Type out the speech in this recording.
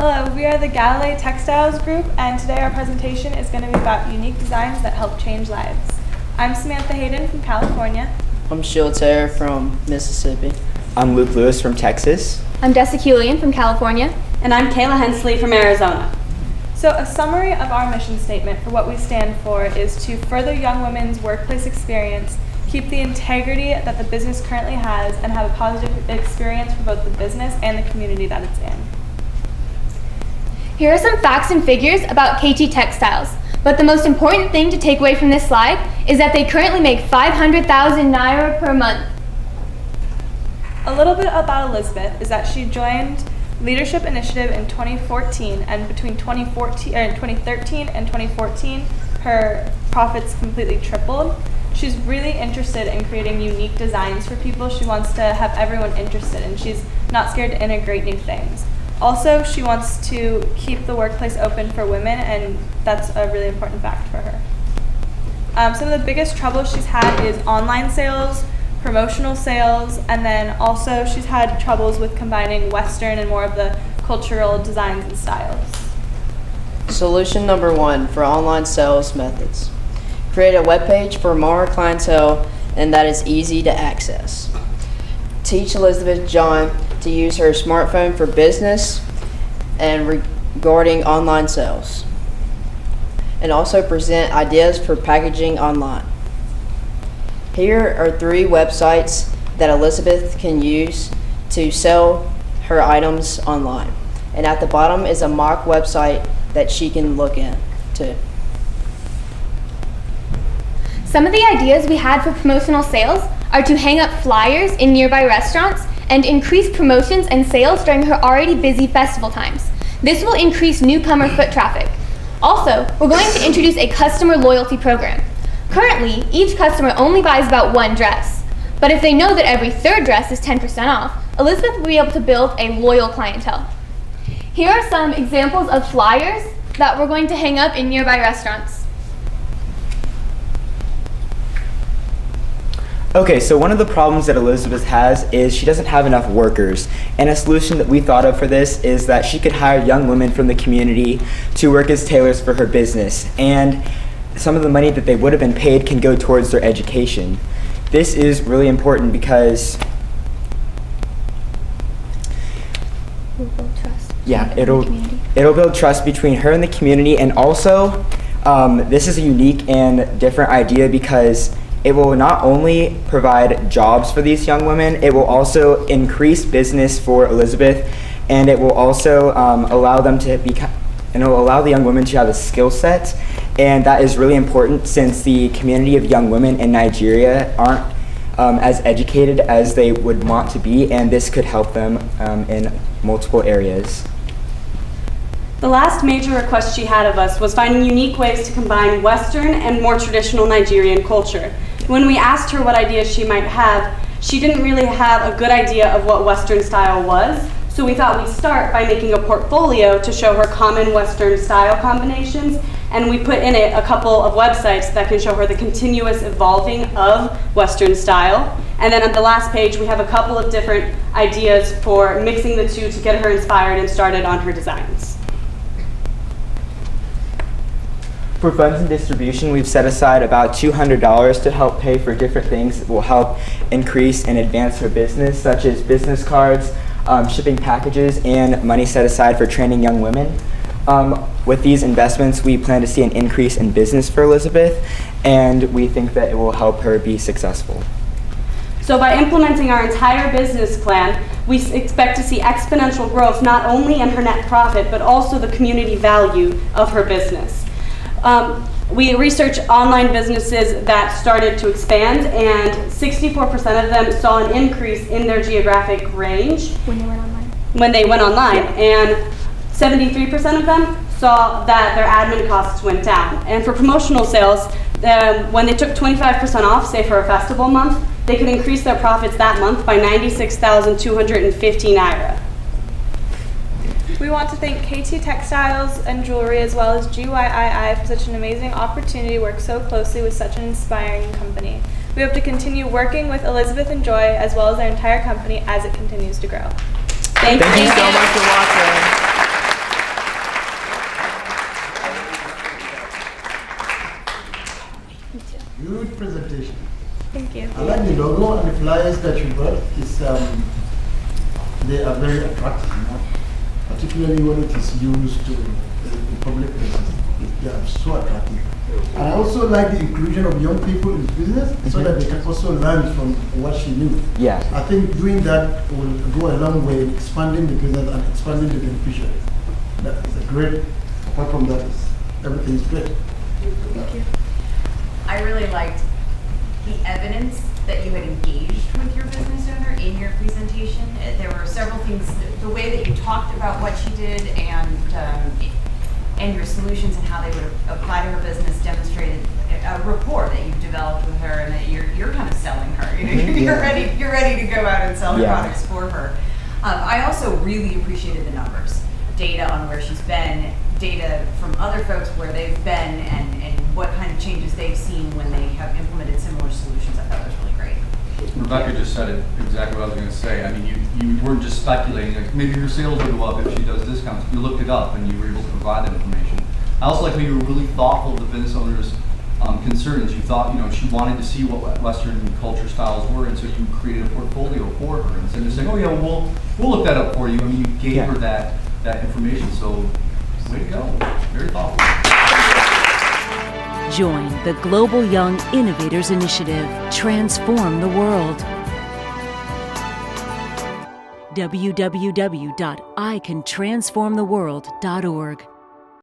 Hello, we are the Galilei Textiles group, and today our presentation is going to be about unique designs that help change lives. I'm Samantha Hayden from California. I'm Sheila Taylor from Mississippi. I'm Luke Lewis from Texas. I'm Dessa Kulian from California. And I'm Kayla Hensley from Arizona. So a summary of our mission statement for what we stand for is to further young women's workplace experience, keep the integrity that the business currently has, and have a positive experience for both the business and the community that it's in. Here are some facts and figures about KT Textiles, but the most important thing to take away from this slide is that they currently make 500,000 Naira per month. A little bit about Elizabeth is that she joined Leadership Initiative in 2014, and between 2013 and 2014, her profits completely tripled. She's really interested in creating unique designs for people. She wants to have everyone interested, and she's not scared to integrate new things. Also, she wants to keep the workplace open for women, and that's a really important fact for her. Some of the biggest troubles she's had is online sales, promotional sales, and then also she's had troubles with combining Western and more of the cultural designs and styles. Solution number 1 for online sales methods. Create a web page for more clientele and that is easy to access. Teach Elizabeth John to use her smartphone for business and regarding online sales. And also present ideas for packaging online. Here are 3 websites that Elizabeth can use to sell her items online. And at the bottom is a mock website that she can look into. Some of the ideas we had for promotional sales are to hang up flyers in nearby restaurants and increase promotions and sales during her already busy festival times. This will increase newcomer foot traffic. Also, we're going to introduce a customer loyalty program. Currently, each customer only buys about 1 dress. But if they know that every 3rd dress is 10% off, Elizabeth will be able to build a loyal clientele. Here are some examples of flyers that we're going to hang up in nearby restaurants. Okay, so one of the problems that Elizabeth has is she doesn't have enough workers. And a solution that we thought of for this is that she could hire young women from the community to work as tailors for her business. And some of the money that they would have been paid can go towards their education. This is really important because We'll build trust. yeah, it'll build trust between her and the community, and also this is a unique and different idea because it will not only provide jobs for these young women, it will also increase business for Elizabeth, and it will also allow the young women to have a skill set, and that is really important since the community of young women in Nigeria aren't as educated as they would want to be, and this could help them in multiple areas. The last major request she had of us was finding unique ways to combine Western and more traditional Nigerian culture. When we asked her what ideas she might have, she didn't really have a good idea of what Western style was, so we thought we'd start by making a portfolio to show her common Western style combinations, and we put in it a couple of websites that can show her the continuous evolving of Western style. And then on the last page, we have a couple of different ideas for mixing the two to get her inspired and started on her designs. For funds and distribution, we've set aside about $200 to help pay for different things that will help increase and advance her business, such as business cards, shipping packages, and money set aside for training young women. With these investments, we plan to see an increase in business for Elizabeth, and we think that it will help her be successful. So by implementing our entire business plan, we expect to see exponential growth not only in her net profit, but also the community value of her business. We researched online businesses that started to expand, and 64% of them saw an increase in their geographic range when they went online, and 73% of them saw that their admin costs went down. And for promotional sales, when they took 25% off, say for a festival month, they could increase their profits that month by 96,250 Naira. We want to thank KT Textiles and Jewelry as well as GYII for such an amazing opportunity to work so closely with such an inspiring company. We hope to continue working with Elizabeth and Joy as well as their entire company as it continues to grow. Thank you so much for watching. Good presentation. Thank you. I like the logo and the flyers that you brought. It's they are very attractive, you know? Particularly when it is used in public places. They are so attractive. And I also like the inclusion of young people in business so that they can also learn from what she knew. Yeah. I think doing that will go a long way in expanding the business and expanding the beneficiaries. That is a great, apart from that, everything is great. Thank you. I really liked the evidence that you had engaged with your business owner in your presentation. There were several things, the way that you talked about what she did and your solutions and how they would apply to her business demonstrated a rapport that you've developed with her, and that you're kind of selling her. You know, you're ready to go out and sell the products for her. I also really appreciated the numbers, data on where she's been, data from other folks where they've been, and what kind of changes they've seen when they have implemented similar solutions. I thought that was really great. Rebecca just said it exactly what I was going to say. I mean, you weren't just speculating, like maybe her sales will go up if she does discounts. You looked it up and you were able to provide that information. I also like how you were really thoughtful of the business owner's concerns. You thought, you know, she wanted to see what Western culture styles were, and so you created a portfolio for her instead of saying, oh yeah, we'll look that up for you. I mean, you gave her that information. So, way to go. Very thoughtful. Join the Global Young Innovators Initiative. Transform the world. www.icantransformtheworld.org